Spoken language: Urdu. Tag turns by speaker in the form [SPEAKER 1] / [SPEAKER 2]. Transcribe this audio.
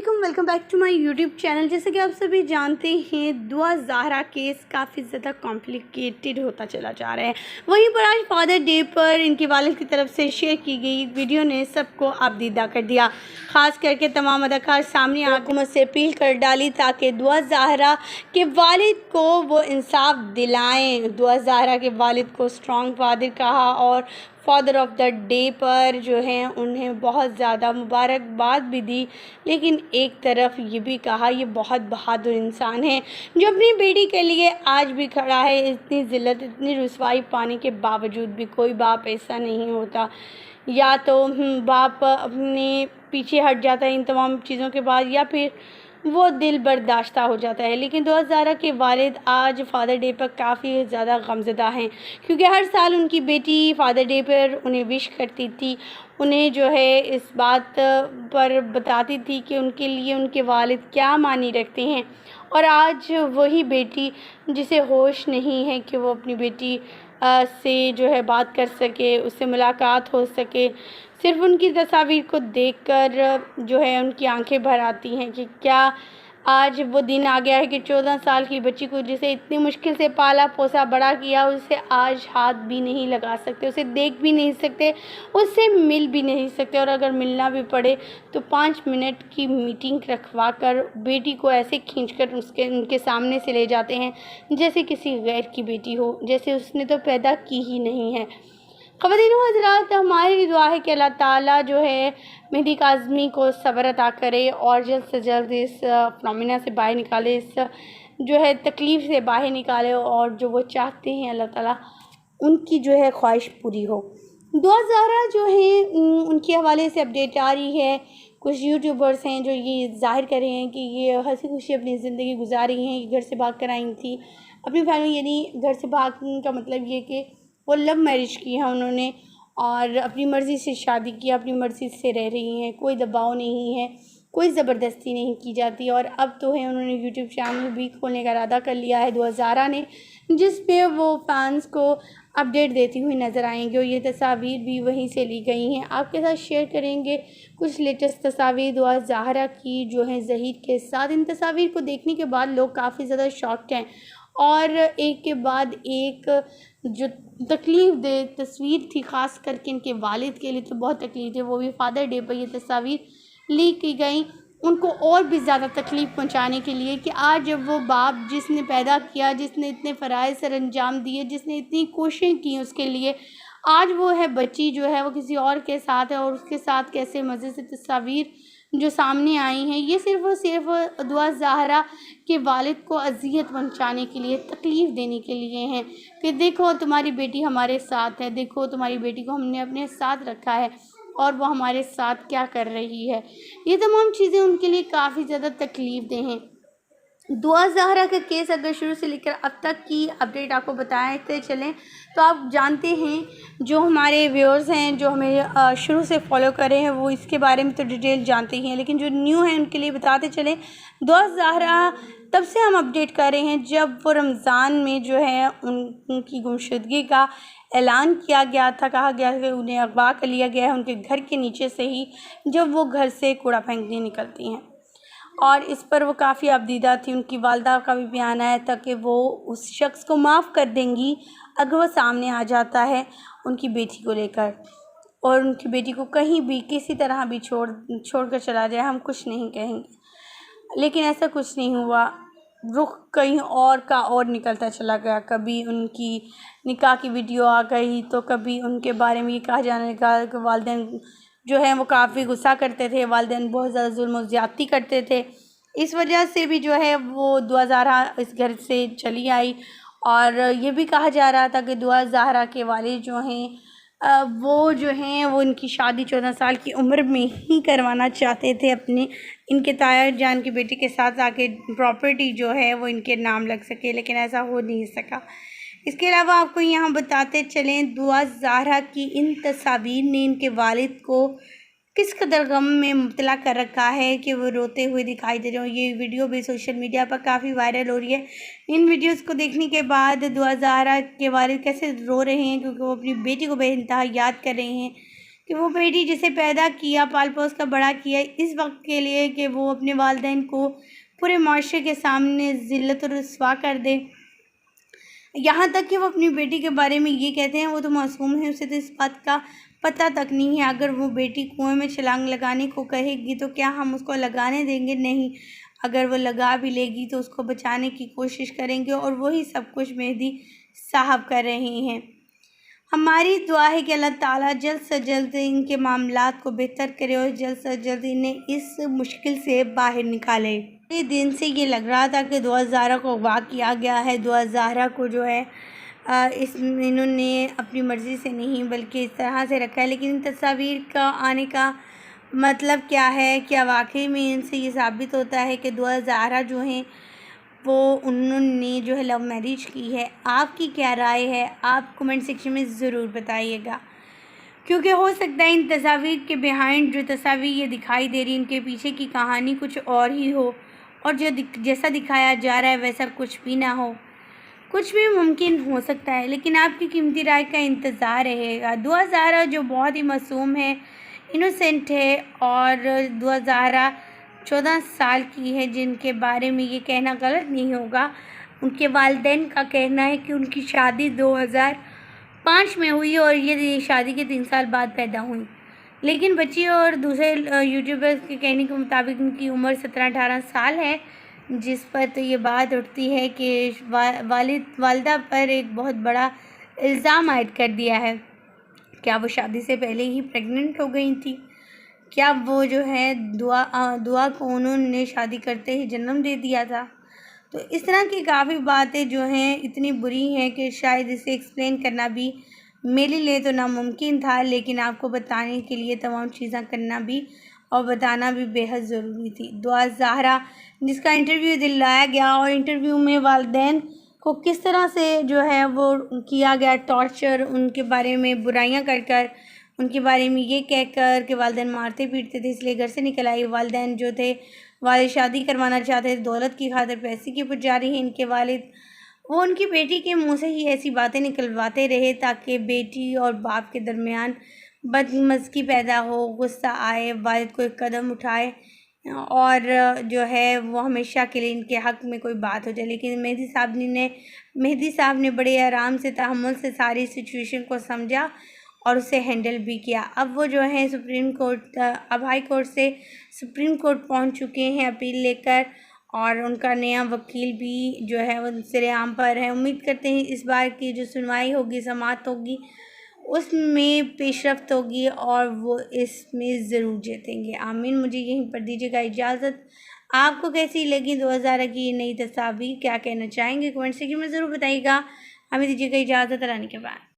[SPEAKER 1] علیکم، welcome back to my YouTube channel. جیسے کہ آپ سبھی جانتے ہیں، دعا زہرا کیس کافی زیادہ کمپلیکیٹڈ ہوتا چلا جا رہا ہے۔ وہیں پر آج فادر ڈے پر ان کے والد کی طرف سے شیئر کی گئی ویڈیو نے سب کو ابدیدہ کر دیا، خاص کر کے تمام اداکار سامنے حکومت سے اپیل کر ڈالی تاکہ دعا زہرا کے والد کو وہ انصاف دلائیں۔ دعا زہرا کے والد کو اسٹرانگ فادر کہا اور فادر آف دا ڈے پر جو ہے انہیں بہت زیادہ مبارکباد بھی دی، لیکن ایک طرف یہ بھی کہا یہ بہت بہادر انسان ہے جو اپنی بیٹی کے لیے آج بھی کھڑا ہے۔ اتنی ذلت، اتنی رسوائی پانے کے باوجود بھی کوئی باپ ایسا نہیں ہوتا، یا تو باپ اپنے پیچھے ہٹ جاتا ہے ان تمام چیزوں کے بعد، یا پھر وہ دل برداشتہ ہو جاتا ہے۔ لیکن دعا زہرا کے والد آج فادر ڈے پر کافی زیادہ غمزدہ ہیں، کیونکہ ہر سال ان کی بیٹی فادر ڈے پر انہیں وش کرتی تھی، انہیں جو ہے اس بات پر بتاتی تھی کہ ان کے لیے ان کے والد کیا معنی رکھتے ہیں، اور آج وہی بیٹی جسے ہوش نہیں ہے کہ وہ اپنی بیٹی سے جو ہے بات کر سکے، اس سے ملاقات ہو سکے، صرف ان کی تصاویر کو دیکھ کر جو ہے ان کی آنکھیں بھر آتی ہیں کہ کیا آج وہ دن آ گیا ہے کہ 14 سال کی بچی کو جسے اتنی مشکل سے پالا پوسا بڑا کیا، اسے آج ہاتھ بھی نہیں لگا سکتے، اسے دیکھ بھی نہیں سکتے، اس سے مل بھی نہیں سکتے، اور اگر ملنا بھی پڑے تو 5 منٹ کی میٹنگ رکھوا کر بیٹی کو ایسے کھینچ کر ان کے سامنے سے لے جاتے ہیں جیسے کسی غیر کی بیٹی ہو، جیسے اس نے تو پیدا کی ہی نہیں ہے۔ خواتین و حضرات، ہماری دعا ہے کہ اللہ تعالیٰ جو ہے مہدی کاظمی کو صبر عطا کرے اور جلد سے جلد اس فنومینا سے باہر نکالے، اس جو ہے تکلیف سے باہر نکالے، اور جو وہ چاہتے ہیں اللہ تعالیٰ ان کی جو ہے خواہش پوری ہو۔ دعا زہرا جو ہیں ان کے حوالے سے اپڈیٹ آ رہی ہے، کچھ یوٹیوبرز ہیں جو یہ ظاہر کر رہے ہیں کہ یہ ہنسی خوشی اپنی زندگی گزار رہی ہیں، یہ گھر سے بھاگ کر آئی تھی اپنی فیملی، یعنی گھر سے بھاگنے کا مطلب یہ کہ وہ لو میرج کی ہے انہوں نے، اور اپنی مرضی سے شادی کی، اپنی مرضی سے رہ رہی ہیں، کوئی دباؤ نہیں ہے، کوئی زبردستی نہیں کی جاتی۔ اور اب تو ہے انہوں نے یوٹیوب چینل بھی کھولنے کا ارادہ کر لیا ہے دعا زہرا نے، جس پہ وہ فینس کو اپڈیٹ دیتی ہوئی نظر آئیں گے، اور یہ تصاویر بھی وہیں سے لی گئی ہیں۔ آپ کے ساتھ شیئر کریں گے کچھ لیٹسٹ تصاویر دعا زہرا کی جو ہیں ظہیر کے ساتھ۔ ان تصاویر کو دیکھنے کے بعد لوگ کافی زیادہ شاکڈ ہیں، اور ایک کے بعد ایک جو تکلیف دہ تصویر تھی، خاص کر کے ان کے والد کے لیے تو بہت تکلیف تھی، وہ بھی فادر ڈے پر یہ تصاویر لیک کی گئیں ان کو اور بھی زیادہ تکلیف پہنچانے کے لیے کہ آج جب وہ باپ جس نے پیدا کیا، جس نے اتنے فرائض سر انجام دیے، جس نے اتنی کوششیں کی اس کے لیے، آج وہ ہے بچی جو ہے وہ کسی اور کے ساتھ ہے، اور اس کے ساتھ کیسے مزے سے تصاویر جو سامنے آئی ہیں، یہ صرف دعا زہرا کے والد کو اذیت پہنچانے کے لیے، تکلیف دینے کے لیے ہیں کہ دیکھو تمہاری بیٹی ہمارے ساتھ ہے، دیکھو تمہاری بیٹی کو ہم نے اپنے ساتھ رکھا ہے اور وہ ہمارے ساتھ کیا کر رہی ہے۔ یہ تمام چیزیں ان کے لیے کافی زیادہ تکلیف دہ ہیں۔ دعا زہرا کا کیس اگر شروع سے لے کر اب تک کی اپڈیٹ آپ کو بتاتے چلیں تو آپ جانتے ہیں، جو ہمارے ویورز ہیں جو ہمیں شروع سے فالو کر رہے ہیں وہ اس کے بارے میں تو ڈیٹیل جانتے ہی ہیں، لیکن جو نیو ہیں ان کے لیے بتاتے چلیں۔ دعا زہرا تب سے ہم اپڈیٹ کر رہے ہیں جب وہ رمضان میں جو ہے ان کی گمشدگی کا اعلان کیا گیا تھا، کہا گیا کہ انہیں اغوا کر لیا گیا ہے ان کے گھر کے نیچے سے ہی، جب وہ گھر سے کوڑا پھینکنے نکلتی ہیں، اور اس پر وہ کافی ابدیدہ تھی۔ ان کی والدہ کا بھی بیان آیا تھا کہ وہ اس شخص کو معاف کر دیں گی اگر وہ سامنے آ جاتا ہے ان کی بیٹی کو لے کر، اور ان کی بیٹی کو کہیں بھی کسی طرح بھی چھوڑ کر چلا جائے، ہم کچھ نہیں کہیں گے۔ لیکن ایسا کچھ نہیں ہوا، رخ کہیں اور کا اور نکلتا چلا گیا، کبھی ان کی نکاح کی ویڈیو آ گئی تو کبھی ان کے بارے میں یہ کہا جانے لگا کہ والدین جو ہیں وہ کافی غصہ کرتے تھے، والدین بہت زیادہ ظلم و زیادتی کرتے تھے، اس وجہ سے بھی جو ہے وہ دعا زہرا اس گھر سے چلی آئی۔ اور یہ بھی کہا جا رہا تھا کہ دعا زہرا کے والد جو ہیں وہ ان کی شادی 14 سال کی عمر میں ہی کروانا چاہتے تھے اپنے ان کے تایا جان کی بیٹی کے ساتھ، تاکہ پراپرٹی جو ہے وہ ان کے نام لگ سکے، لیکن ایسا ہو نہیں سکا۔ اس کے علاوہ آپ کو یہاں بتاتے چلیں، دعا زہرا کی ان تصاویر نے ان کے والد کو کس قدر غم میں مبتلا کر رکھا ہے کہ وہ روتے ہوئے دکھائی دے رہے ہیں۔ یہ ویڈیو بھی سوشل میڈیا پر کافی وائرل ہو رہی ہے۔ ان ویڈیوز کو دیکھنے کے بعد دعا زہرا کے والد کیسے رو رہے ہیں، کیونکہ وہ اپنی بیٹی کو بے انتہا یاد کر رہے ہیں کہ وہ بیٹی جسے پیدا کیا، پال پوس کر بڑا کیا اس وقت کے لیے کہ وہ اپنے والدین کو پورے معاشرے کے سامنے ذلت و رسوا کر دے۔ یہاں تک کہ وہ اپنی بیٹی کے بارے میں یہ کہتے ہیں وہ تو معصوم ہے، اسے تو اس بات کا پتہ تک نہیں ہے۔ اگر وہ بیٹی کنویں میں چھلانگ لگانے کو کہے گی تو کیا ہم اس کو لگانے دیں گے؟ نہیں۔ اگر وہ لگا بھی لے گی تو اس کو بچانے کی کوشش کریں گے، اور وہی سب کچھ مہدی صاحب کر رہے ہیں۔ ہماری دعا ہے کہ اللہ تعالیٰ جلد سے جلد ان کے معاملات کو بہتر کرے اور جلد سے جلد انہیں اس مشکل سے باہر نکالے۔ کئی دن سے یہ لگ رہا تھا کہ دعا زہرا کو اغوا کیا گیا ہے۔ دعا زہرا کو جو ہے انہوں نے اپنی مرضی سے نہیں بلکہ اس طرح سے رکھا ہے، لیکن ان تصاویر کا آنے کا مطلب کیا ہے؟ کیا واقعی میں ان سے یہ ثابت ہوتا ہے کہ دعا زہرا جو ہیں وہ انہوں نے جو ہے لو میرج کی ہے؟ آپ کی کیا رائے ہے؟ آپ کمنٹ سیکشن میں ضرور بتائیے گا، کیونکہ ہو سکتا ہے ان تصاویر کے بیہائنڈ جو تصاویر یہ دکھائی دے رہی ان کے پیچھے کی کہانی کچھ اور ہی ہو، اور جیسا دکھایا جا رہا ہے ویسا کچھ بھی نہ ہو۔ کچھ بھی ممکن ہو سکتا ہے، لیکن آپ کی قیمتی رائے کا انتظار رہے گا۔ دعا زہرا جو بہت ہی معصوم ہے، انوسینٹ ہے، اور دعا زہرا 14 سال کی ہے، جن کے بارے میں یہ کہنا غلط نہیں ہوگا۔ ان کے والدین کا کہنا ہے کہ ان کی شادی 2005 میں ہوئی اور یہ شادی کے 3 سال بعد پیدا ہوئی، لیکن بچی اور دوسرے یوٹیوبرز کے کہنے کے مطابق ان کی عمر 17-18 سال ہے، جس پر تو یہ بات اٹھتی ہے کہ والدہ پر ایک بہت بڑا الزام عائد کر دیا ہے۔ کیا وہ شادی سے پہلے ہی پریگننٹ ہو گئی تھی؟ کیا وہ جو ہے دعا کو انہوں نے شادی کرتے ہی جنم دے دیا تھا؟ تو اس طرح کی کافی باتیں جو ہیں اتنی بری ہیں کہ شاید اسے ایکسپلین کرنا بھی میرے لیے تو ناممکن تھا، لیکن آپ کو بتانے کے لیے تمام چیزیں کرنا بھی اور بتانا بھی بے حد ضروری تھی۔ دعا زہرا جس کا انٹرویو دلایا گیا، اور انٹرویو میں والدین کو کس طرح سے جو ہے وہ کیا گیا ٹارچر، ان کے بارے میں برائیاں کر کر، ان کے بارے میں یہ کہہ کر کہ والدین مارتے پیٹتے تھے اس لیے گھر سے نکل آئی۔ والدین جو تھے والد شادی کروانا چاہتے تھے، دولت کی خاطر، پیسے کی پجاری ہیں ان کے والد، وہ ان کی بیٹی کے منہ سے ہی ایسی باتیں نکلواتے رہے تاکہ بیٹی اور باپ کے درمیان بدمزگی پیدا ہو، غصہ آئے، والد کو ایک قدم اٹھائے اور جو ہے وہ ہمیشہ کے لیے ان کے حق میں کوئی بات ہو جائے۔ لیکن مہدی صاحب نے بڑے آرام سے، تحمل سے ساری سچویشن کو سمجھا اور اسے ہینڈل بھی کیا۔ اب وہ جو ہے اب ہائی کورٹ سے سپریم کورٹ پہنچ چکے ہیں اپیل لے کر، اور ان کا نیا وکیل بھی جو ہے وہ سر عام پر ہے۔ امید کرتے ہیں اس بار کی جو سنوائی ہوگی، سماعت ہوگی، اس میں پیش رفت ہوگی اور وہ اس میں ضرور جیتیں گے۔ آمین۔ مجھے یہیں پر دیجیے گا اجازت۔ آپ کو کیسی لگی 2000 کی یہ نئی تصاویر؟ کیا کہنا چاہیں گے؟ کمنٹ سیکشن میں ضرور بتائیے گا۔ ہمیں دیجیے گا اجازت۔ اللہ کے بعد